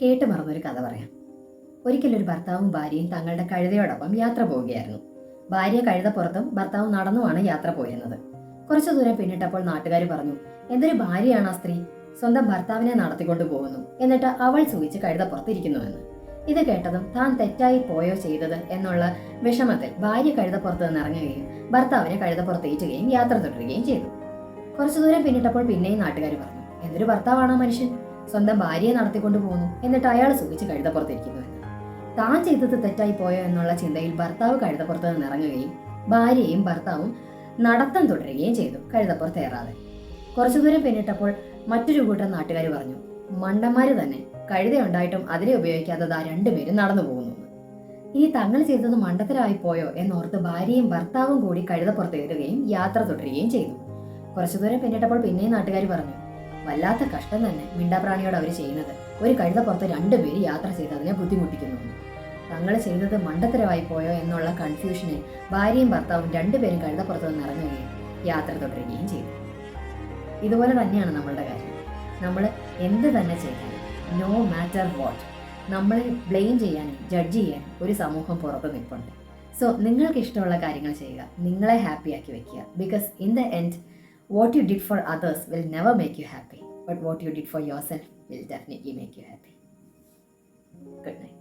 കേട്ട് മറന്നൊരു കഥ പറയാം. ഒരിക്കലൊരു ഭർത്താവും ഭാര്യയും തങ്ങളുടെ കഴുതയോടൊപ്പം യാത്ര പോവുകയായിരുന്നു. ഭാര്യ കഴുതപ്പുറത്തും ഭർത്താവ് നടന്നുമാണ് യാത്ര പോയിരുന്നത്. കുറച്ചു ദൂരം പിന്നിട്ടപ്പോൾ നാട്ടുകാർ പറഞ്ഞു, എന്തൊരു ഭാര്യയാണ് ആ സ്ത്രീ, സ്വന്തം ഭർത്താവിനെ നടത്തിക്കൊണ്ടു പോകുന്നു, എന്നിട്ട് അവൾ സൂചിച്ച് കഴുതപ്പുറത്തിരിക്കുന്നുവെന്ന്. ഇത് കേട്ടതും താൻ തെറ്റായി പോയോ ചെയ്തത് എന്നുള്ള വിഷമത്തിൽ ഭാര്യ കഴുതപ്പുറത്ത് നിന്ന് ഇറങ്ങുകയും ഭർത്താവിനെ കഴുതപ്പുറത്തേറ്റുകയും യാത്ര തുടരുകയും ചെയ്തു. കുറച്ചു ദൂരം പിന്നിട്ടപ്പോൾ പിന്നെയും നാട്ടുകാർ പറഞ്ഞു, എന്തൊരു ഭർത്താവാണ് ആ മനുഷ്യൻ, സ്വന്തം ഭാര്യയെ നടത്തിക്കൊണ്ടു പോകുന്നു, എന്നിട്ട് അയാൾ സുഖിച്ച് കഴുതപ്പുറത്തിരിക്കുന്നുവെന്ന്. താൻ ചെയ്തത് തെറ്റായി പോയോ എന്നുള്ള ചിന്തയിൽ ഭർത്താവ് കഴുതപ്പുറത്ത് നിന്ന് ഇറങ്ങുകയും ഭാര്യയും ഭർത്താവും നടത്തം തുടരുകയും ചെയ്തു, കഴുതപ്പുറത്തേറാതെ. കുറച്ചു ദൂരം പിന്നിട്ടപ്പോൾ മറ്റൊരു കൂട്ടം നാട്ടുകാർ പറഞ്ഞു, മണ്ടന്മാര് തന്നെ, കഴുതയുണ്ടായിട്ടും അതിനെ ഉപയോഗിക്കാതെ രണ്ടുപേരും നടന്നു പോകുന്നു. ഇനി തങ്ങൾ ചെയ്തത് മണ്ടത്തരമായി പോയോ എന്നോർത്ത് ഭാര്യയും ഭർത്താവും കൂടി കഴുതപ്പുറത്തേറുകയും യാത്ര തുടരുകയും ചെയ്തു. കുറച്ചു ദൂരം പിന്നിട്ടപ്പോൾ പിന്നെയും നാട്ടുകാർ പറഞ്ഞു, വല്ലാത്ത കഷ്ടം തന്നെ മിണ്ടാപ്രാണിയോട് അവർ ചെയ്യുന്നത്, ഒരു കഴുതപ്പുറത്ത് രണ്ടുപേര് യാത്ര ചെയ്ത് അതിനെ ബുദ്ധിമുട്ടിക്കുന്നു. തങ്ങൾ ചെയ്തത് മണ്ടത്തരമായി പോയോ എന്നുള്ള കൺഫ്യൂഷനിൽ ഭാര്യയും ഭർത്താവും രണ്ടുപേരും കഴുതപ്പുറത്ത് നിന്ന് ഇറങ്ങുകയും യാത്ര തുടരുകയും ചെയ്തു. ഇതുപോലെ തന്നെയാണ് നമ്മളുടെ കാര്യം. നമ്മൾ എന്ത് തന്നെ ചെയ്താലും, നോ മാറ്റർ വാട്ട്, നമ്മളെ ബ്ലെയിം ചെയ്യാനും ജഡ്ജ് ചെയ്യാനും ഒരു സമൂഹം പുറത്ത് നിൽപ്പുണ്ട്. സോ നിങ്ങൾക്ക് ഇഷ്ടമുള്ള കാര്യങ്ങൾ ചെയ്യുക, നിങ്ങളെ ഹാപ്പിയാക്കി വെക്കുക. Because in the end what you did for others will never make you happy, but what you did for yourself will definitely make you happy. Good night.